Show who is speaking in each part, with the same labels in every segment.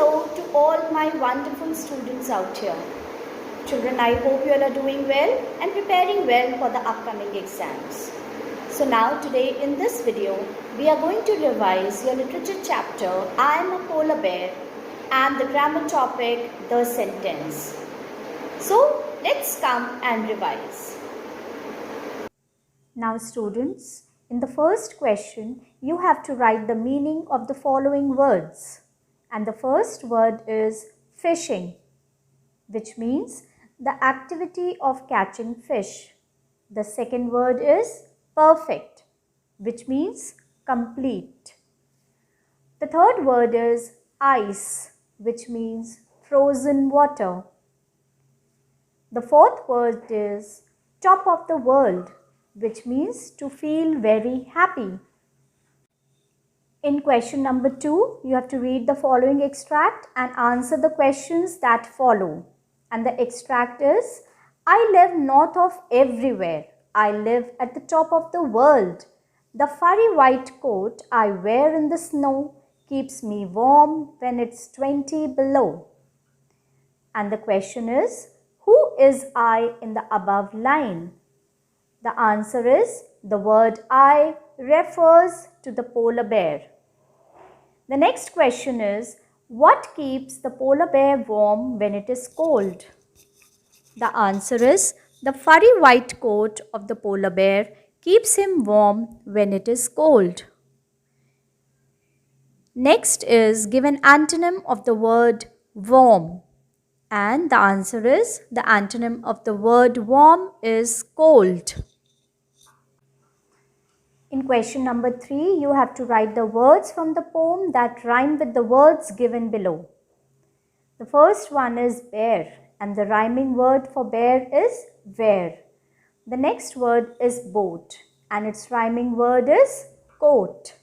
Speaker 1: hello to all my wonderful students out here. Children, I hope you all are doing well and preparing well for the upcoming exams. So now today in this video, we are going to revise your literature chapter, I am a polar bear, and the grammar topic, the sentence. So let's come and revise. Now students, in the first question, you have to write the meaning of the following words. And the first word is fishing, which means the activity of catching fish. The second word is perfect, which means complete. The third word is ice, which means frozen water. The fourth word is top of the world, which means to feel very happy. In question number 2, you have to read the following extract and answer the questions that follow. And the extract is, I live north of everywhere. I live at the top of the world. The furry white coat I wear in the snow keeps me warm when it's 20 below. And the question is, who is I in the above line? The answer is, the word I refers to the polar bear. The next question is, what keeps the polar bear warm when it is cold? The answer is, the furry white coat of the polar bear keeps him warm when it is cold. Next is, give an antonym of the word warm. And the answer is, the antonym of the word warm is cold. In question number 3, you have to write the words from the poem that rhyme with the words given below. The first one is bear, and the rhyming word for bear is wear. The next word is boat, and its rhyming word is coat.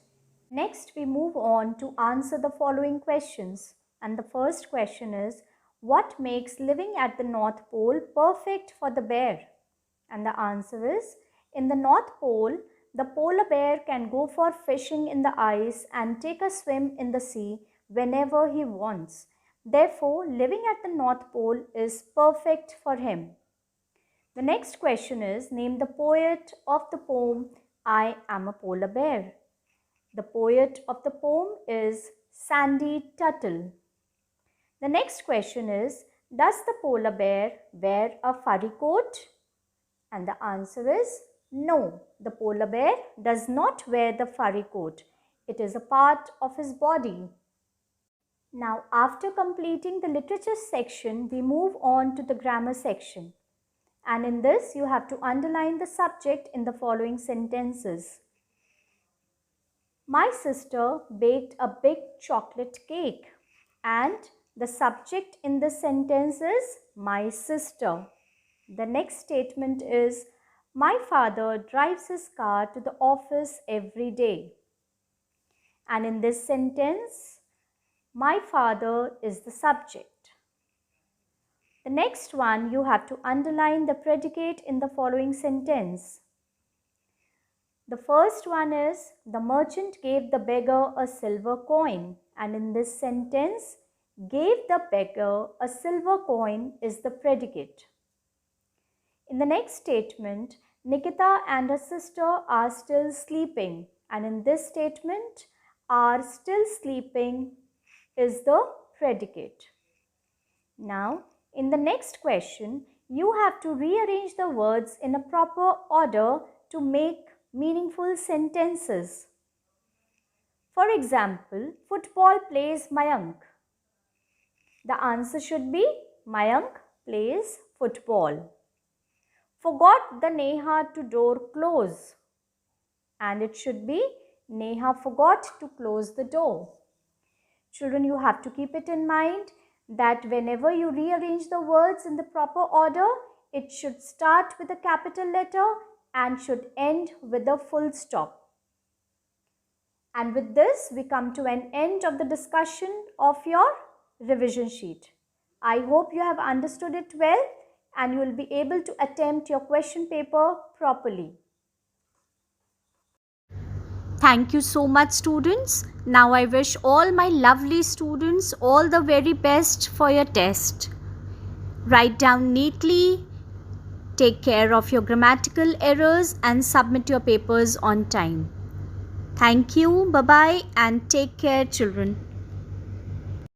Speaker 1: Next, we move on to answer the following questions. And the first question is, what makes living at the North Pole perfect for the bear? And the answer is, in the North Pole, the polar bear can go for fishing in the ice and take a swim in the sea whenever he wants. Therefore, living at the North Pole is perfect for him. The next question is, name the poet of the poem, I am a polar bear. The poet of the poem is Sandy Tuttle. The next question is, does the polar bear wear a furry coat? And the answer is no, the polar bear does not wear the furry coat. It is a part of his body. Now, after completing the literature section, we move on to the grammar section. And in this, you have to underline the subject in the following sentences. My sister baked a big chocolate cake. And the subject in this sentence is my sister. The next statement is, my father drives his car to the office every day. And in this sentence, my father is the subject. The next one, you have to underline the predicate in the following sentence. The first one is, the merchant gave the beggar a silver coin. And in this sentence, gave the beggar a silver coin is the predicate. In the next statement, Nikita and her sister are still sleeping, and in this statement, are still sleeping is the predicate. Now, in the next question, you have to rearrange the words in a proper order to make meaningful sentences. For example, football plays Mayank. The answer should be Mayank plays football. Forgot the Neha to door close. And it should be Neha forgot to close the door. Children, you have to keep it in mind that whenever you rearrange the words in the proper order, it should start with a capital letter and should end with a full stop. And with this, we come to an end of the discussion of your revision sheet. I hope you have understood it well and you will be able to attempt your question paper properly. Thank you so much, students. Now I wish all my lovely students all the very best for your test. Write down neatly, take care of your grammatical errors, and submit your papers on time. Thank you. Bye-bye and take care, children.